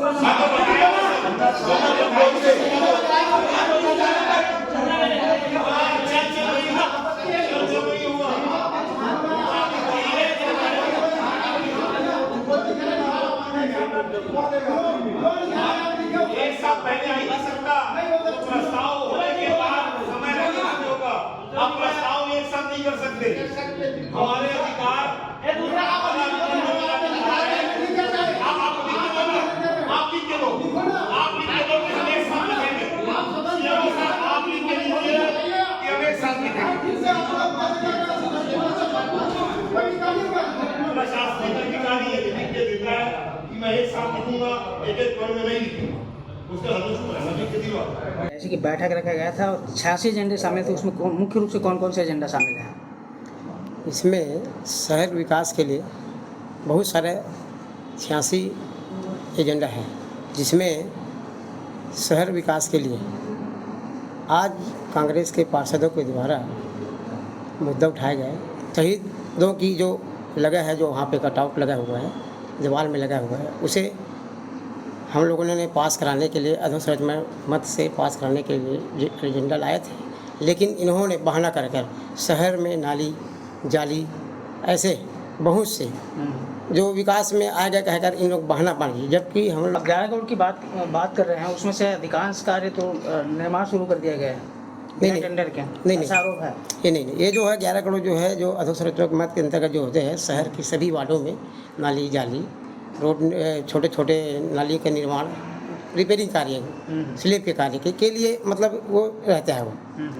एक साल पहले आई थी सरकार, प्रस्ताव होने के बाद समय लगना होगा। अब प्रस्ताव एक साथ नहीं कर सकते। हमारे अधिकार आप लिख के दो कि हम एक साथ लिखेंगे। आप लिख के लीजिए कि हम एक साथ लिखेंगे। प्रशासनिक अधिकारी ये लिख के देता है कि मैं एक साथ लिखूंगा, एक पॉइंट में नहीं लिखूंगा, उसका लिख के दिया। जैसे कि बैठक रखा गया था और 86 एजेंडे शामिल थे, उसमें मुख्य रूप से कौन कौन से एजेंडा शामिल हैं? इसमें शहर विकास के लिए बहुत सारे 86 एजेंडा हैं, जिसमें शहर विकास के लिए आज कांग्रेस के पार्षदों के द्वारा मुद्दा उठाए गए। शहीदों की जो लगा है, जो वहाँ पे कटआउट लगा हुआ है, दीवार में लगा हुआ है, उसे हम लोगों ने पास कराने के लिए अधोसंरचना मत से पास कराने के लिए एजेंडा लाए थे, लेकिन इन्होंने बहाना कर शहर में नाली जाली ऐसे बहुत से जो विकास में आएगा कहकर इन लोग बहाना पाएंगे, जबकि हम लोग 11 करोड़ की बात कर रहे हैं, उसमें से अधिकांश कार्य तो निर्माण शुरू कर दिया गया है। नहीं टेंडर के नहीं आरोप है ये जो है 11 करोड़ जो है, जो अधोसंरचना मत के अंतर्गत जो होते हैं, शहर की सभी वार्डों में नाली जाली रोड छोटे छोटे नाली का निर्माण रिपेयरिंग कार्य स्लैब के कार्य के लिए मतलब वो रहता है।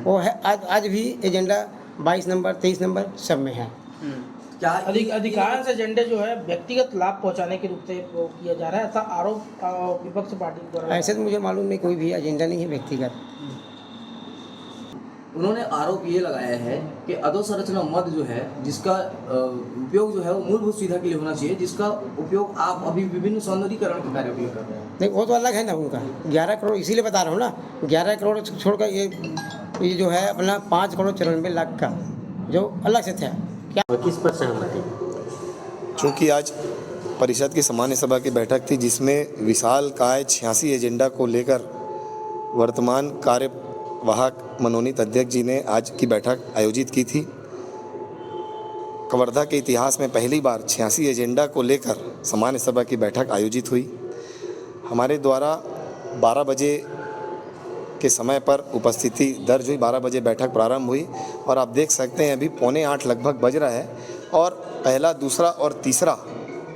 वो है आज भी एजेंडा 22 नंबर 23 नंबर सब में है। क्या अधिकांश एजेंडे जो है व्यक्तिगत लाभ पहुंचाने के रूप में वो किया जा रहा है, ऐसा आरोप विपक्ष पार्टी द्वारा। ऐसे तो मुझे मालूम नहीं, कोई भी एजेंडा नहीं है व्यक्तिगत। उन्होंने आरोप ये लगाया है कि अधोसंरचना मद जो है, जिसका उपयोग जो है वो मूलभूत सुविधा के लिए होना चाहिए, जिसका उपयोग आप अभी विभिन्न सौंदर्यीकरण के कार्यों के लिए कर रहे हैं। नहीं, वो तो अलग है ना उनका 11 करोड़, इसीलिए बता रहा हूँ ना। 11 करोड़ छोड़कर ये जो है अपना 5 करोड़ 94 लाख का जो अलग से था। क्या किस पर सहमति? चूँकि आज परिषद की सामान्य सभा की बैठक थी, जिसमें विशालकाय 86 एजेंडा को लेकर वर्तमान कार्यवाहक मनोनीत अध्यक्ष जी ने आज की बैठक आयोजित की थी। कवर्धा के इतिहास में पहली बार 86 एजेंडा को लेकर सामान्य सभा की बैठक आयोजित हुई। हमारे द्वारा 12 बजे के समय पर उपस्थिति दर्ज हुई, 12 बजे बैठक प्रारंभ हुई और आप देख सकते हैं अभी 7:45 लगभग बज रहा है और पहला, दूसरा और तीसरा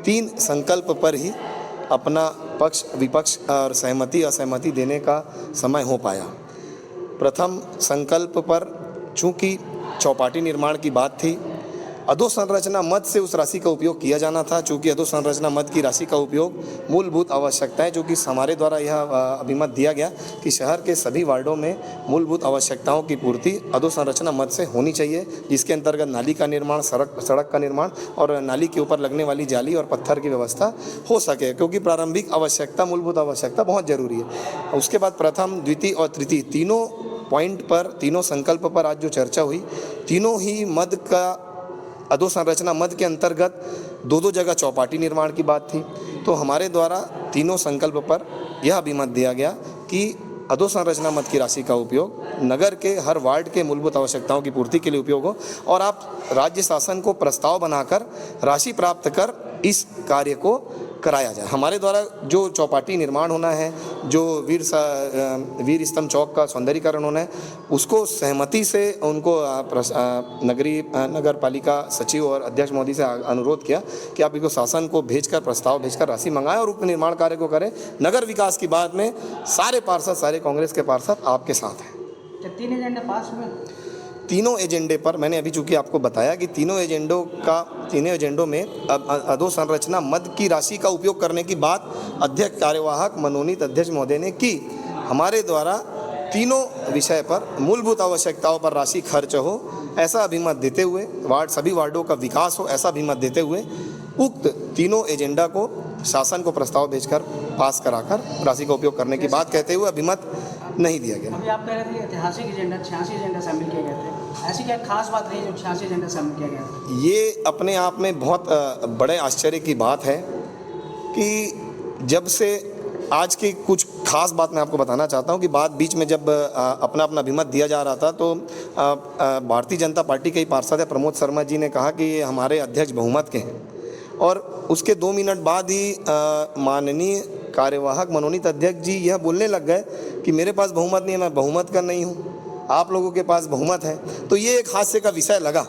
3 संकल्प पर ही अपना पक्ष विपक्ष और सहमति असहमति देने का समय हो पाया। प्रथम संकल्प पर चूँकि चौपाटी निर्माण की बात थी, अधोसंरचना मद से उस राशि का उपयोग किया जाना था। चूँकि अधोसंरचना मद की राशि का उपयोग मूलभूत आवश्यकताएं, जो कि हमारे द्वारा यह अभिमत दिया गया कि शहर के सभी वार्डों में मूलभूत आवश्यकताओं की पूर्ति अधोसंरचना मद से होनी चाहिए, जिसके अंतर्गत नाली का निर्माण, सड़क का निर्माण और नाली के ऊपर लगने वाली जाली और पत्थर की व्यवस्था हो सके, क्योंकि प्रारंभिक आवश्यकता, मूलभूत आवश्यकता बहुत ज़रूरी है। उसके बाद प्रथम, द्वितीय और तृतीय तीनों पॉइंट पर, तीनों संकल्प पर आज जो चर्चा हुई, तीनों ही मद का अधोसंरचना मद के अंतर्गत 2-2 जगह चौपाटी निर्माण की बात थी। तो हमारे द्वारा तीनों संकल्प पर यह अभिमत दिया गया कि अधोसंरचना मद की राशि का उपयोग नगर के हर वार्ड के मूलभूत आवश्यकताओं की पूर्ति के लिए उपयोग हो और आप राज्य शासन को प्रस्ताव बनाकर राशि प्राप्त कर इस कार्य को कराया जाए। हमारे द्वारा जो चौपाटी निर्माण होना है, जो वीर स्तंभ चौक का सौंदर्यीकरण होना है, उसको सहमति से उनको नगर पालिका सचिव और अध्यक्ष महोदय से अनुरोध किया कि आप इसको शासन को भेजकर, प्रस्ताव भेजकर राशि मंगाएं और उक्त निर्माण कार्य को करें। नगर विकास की बात में सारे पार्षद, सारे कांग्रेस के पार्षद आपके साथ हैं। 3 एजेंडे पास हुए। तीनों एजेंडे पर मैंने अभी चूँकि आपको बताया कि तीनों एजेंडों में अधोसंरचना मद की राशि का उपयोग करने की बात अध्यक्ष कार्यवाहक मनोनीत अध्यक्ष महोदय ने की। हमारे द्वारा तीनों विषय पर मूलभूत आवश्यकताओं पर राशि खर्च हो, ऐसा अभिमत देते हुए, सभी वार्डों का विकास हो, ऐसा अभिमत देते हुए उक्त तीनों एजेंडा को शासन को प्रस्ताव भेजकर पास कराकर राशि का उपयोग करने की बात कहते हुए अभिमत नहीं दिया गया। अभी आप कह रहे थे ऐतिहासिक एजेंडा 86 एजेंडा शामिल किए गए थे, ऐसी क्या खास बात रही जो 86 एजेंडा शामिल किया गया था? ये अपने आप में बहुत बड़े आश्चर्य की बात है कि जब से आज की कुछ खास बात मैं आपको बताना चाहता हूं कि बात बीच में जब अपना अभिमत दिया जा रहा था तो भारतीय जनता पार्टी के ही पार्षद है प्रमोद शर्मा जी ने कहा कि हमारे अध्यक्ष बहुमत के हैं, और उसके 2 मिनट बाद ही माननीय कार्यवाहक मनोनीत अध्यक्ष जी यह बोलने लग गए कि मेरे पास बहुमत नहीं है, मैं बहुमत का नहीं हूँ, आप लोगों के पास बहुमत है। तो ये एक हादसे का विषय लगा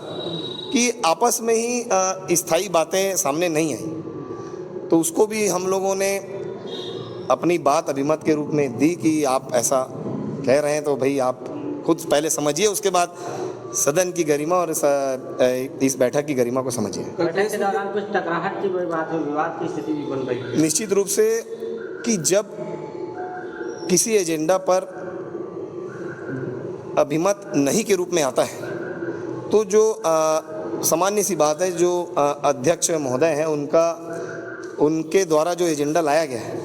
कि आपस में ही स्थायी बातें सामने नहीं आई। तो उसको भी हम लोगों ने अपनी बात अभिमत के रूप में दी कि आप ऐसा कह रहे हैं तो भाई आप खुद पहले समझिए, उसके बाद सदन की गरिमा और इस बैठक की गरिमा को समझिए। बैठक के दौरान कुछ टकराहट की बात है, विवाद की स्थिति भी बन गई। निश्चित रूप से कि जब किसी एजेंडा पर अभिमत नहीं के रूप में आता है तो जो सामान्य सी बात है, जो अध्यक्ष महोदय हैं उनके द्वारा जो एजेंडा लाया गया है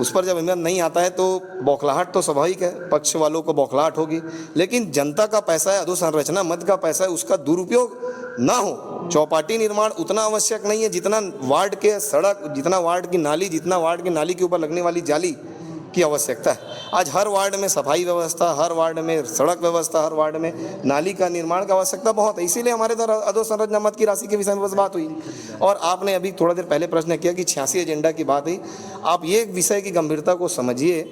उस पर जब अभिमत नहीं आता है तो बौखलाहट तो स्वाभाविक है, पक्ष वालों को बौखलाहट होगी। लेकिन जनता का पैसा है, अधोसंरचना मद का पैसा है, उसका दुरुपयोग ना हो। चौपाटी निर्माण उतना आवश्यक नहीं है जितना वार्ड के सड़क, जितना वार्ड की नाली, जितना वार्ड की नाली के ऊपर लगने वाली जाली की आवश्यकता है। आज हर वार्ड में सफाई व्यवस्था, हर वार्ड में सड़क व्यवस्था, हर वार्ड में नाली का निर्माण की आवश्यकता बहुत है। इसीलिए हमारे द्वारा अधोसंरचना मद की राशि के विषय में बस बात हुई। और आपने अभी थोड़ा देर पहले प्रश्न किया कि 86 एजेंडा की बात हुई। आप ये विषय की गंभीरता को समझिए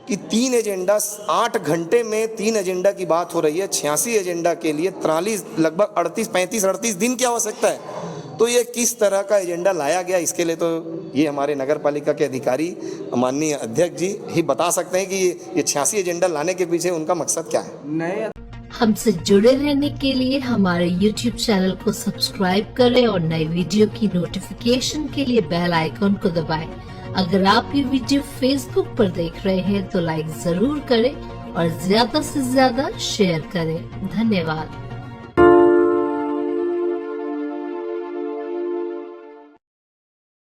कि 3 एजेंडा, 8 घंटे में 3 एजेंडा की बात हो रही है। 86 एजेंडा के लिए 43 लगभग 38 दिन की आवश्यकता है। तो ये किस तरह का एजेंडा लाया गया, इसके लिए तो ये हमारे नगर पालिका के अधिकारी माननीय अध्यक्ष जी ही बता सकते हैं कि ये 86 एजेंडा लाने के पीछे उनका मकसद क्या है। नए हमसे जुड़े रहने के लिए हमारे YouTube चैनल को सब्सक्राइब करें और नई वीडियो की नोटिफिकेशन के लिए बेल आइकॉन को दबाएं। अगर आप ये वीडियो Facebook पर देख रहे हैं तो लाइक जरूर करें और ज्यादा से ज्यादा शेयर करें। धन्यवाद।